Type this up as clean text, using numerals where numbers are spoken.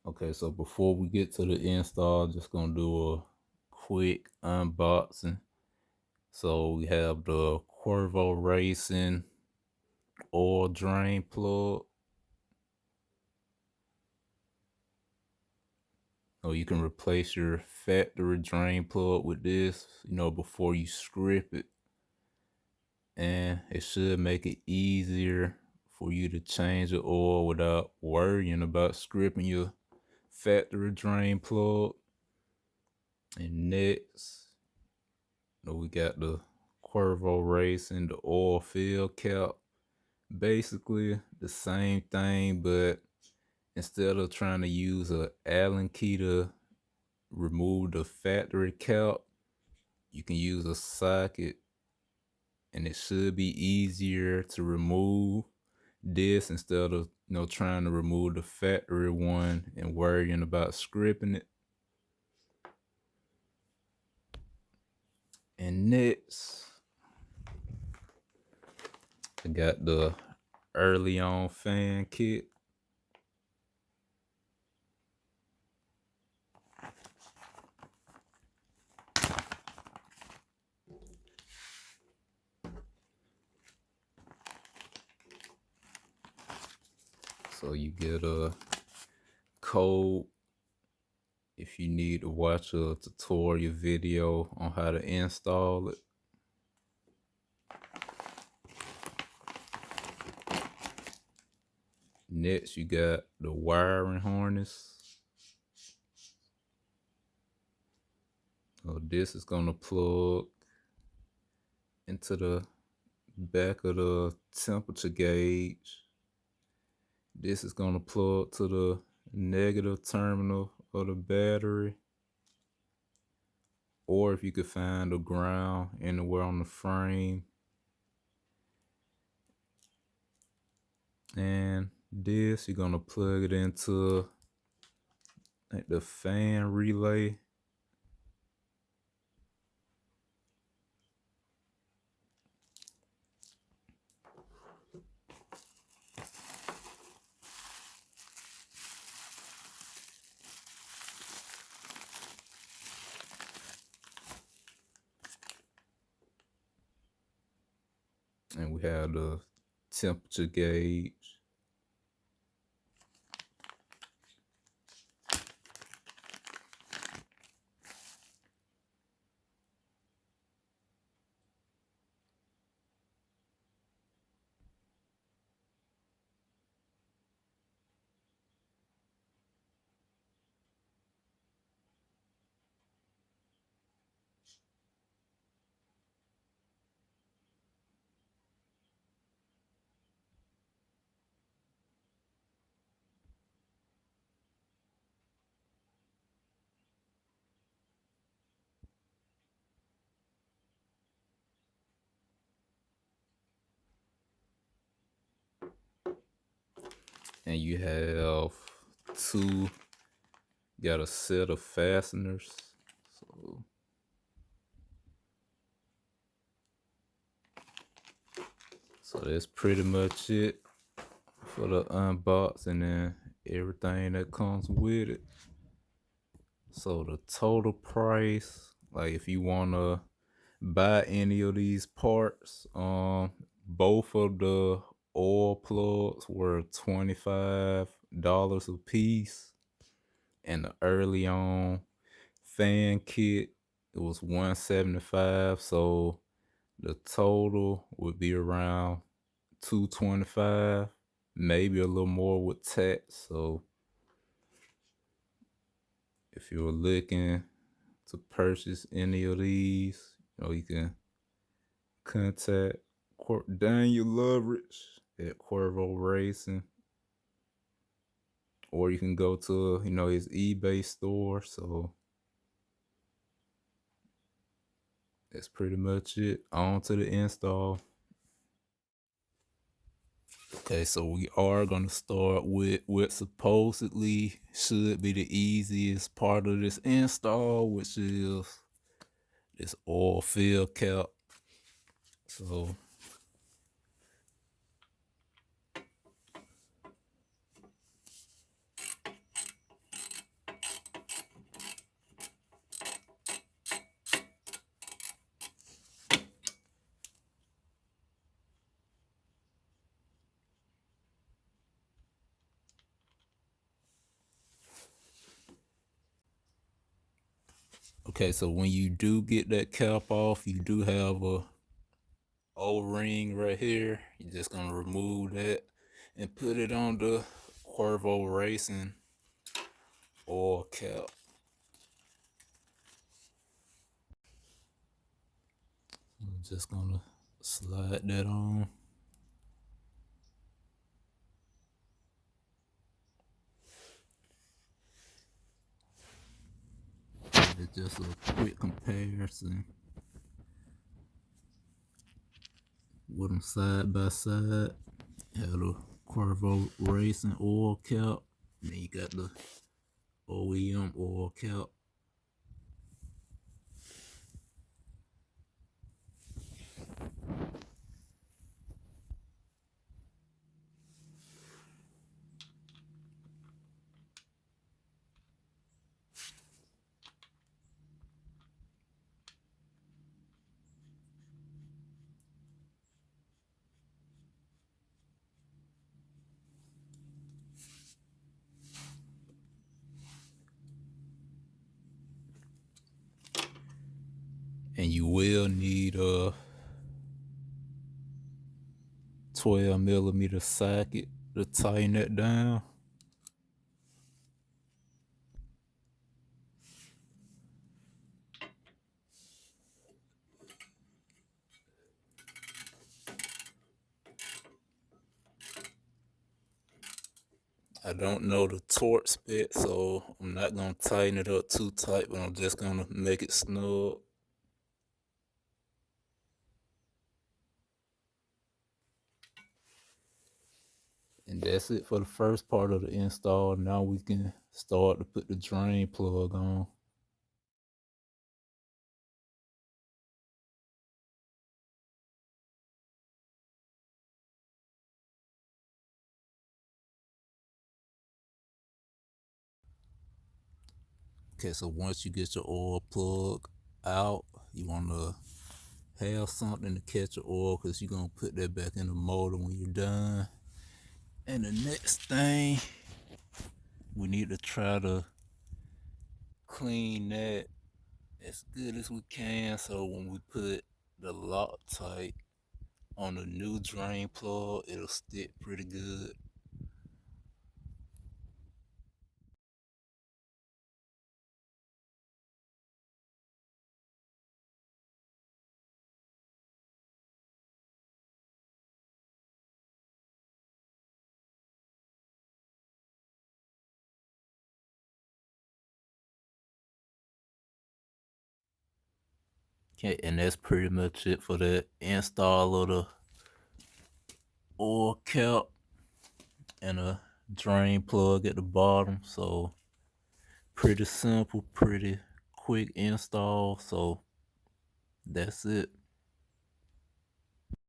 Okay, so before we get to the install, just gonna do a quick unboxing. So we have the Cuervo Racing oil drain plug. So you can replace your factory drain plug with this, before you strip it. And it should make it easier for you to change the oil without worrying about stripping your factory drain plug. And next, we got the Cuervo Racing, the oil fill cap. Basically the same thing, but instead of trying to use a Allen key to remove the factory cap, you can use a socket, and it should be easier to remove this instead of trying to remove the factory one and worrying about stripping it. And next, I got the early on fan kit. So you get a code if you need to watch a tutorial video on how to install it. Next, you got the wiring harness. So this is gonna plug into the back of the temperature gauge. This is gonna plug to the negative terminal of the battery. Or if you could find a ground anywhere on the frame. And this, you're gonna plug it into the fan relay. And we have the temperature gauge. And you have got a set of fasteners. So that's pretty much it for the unboxing and everything that comes with it. So the total price, like if you wanna buy any of these parts, both of the oil plugs were $25 a piece, and the early on fan kit, it was $175. So the total would be around $225, maybe a little more with tax. So if you're looking to purchase any of these, you can contact Daniel Loveridge at Cuervo Racing, or you can go to his eBay store. So that's pretty much it. On to the install. Okay, so we are gonna start with what supposedly should be the easiest part of this install, which is this oil fill cap. So Okay, so when you do get that cap off, you do have a O-ring right here. You're just gonna remove that and put it on the Cuervo Racing oil cap. I'm just gonna slide that on. It's just a quick comparison with them side by side. Have the Cuervo Racing oil cap. Then you got the OEM oil cap. And you will need a 12mm socket to tighten that down. I don't know the torque spec, so I'm not gonna tighten it up too tight, but I'm just gonna make it snug. And that's it for the first part of the install. Now we can start to put the drain plug on. Okay, so once you get your oil plug out, you wanna have something to catch the oil because you're gonna put that back in the motor when you're done. And the next thing, we need to try to clean that as good as we can so when we put the Loctite on the new drain plug, it'll stick pretty good. Okay, and that's pretty much it for the install of the oil cap and a drain plug at the bottom. So pretty simple, pretty quick install. So that's it.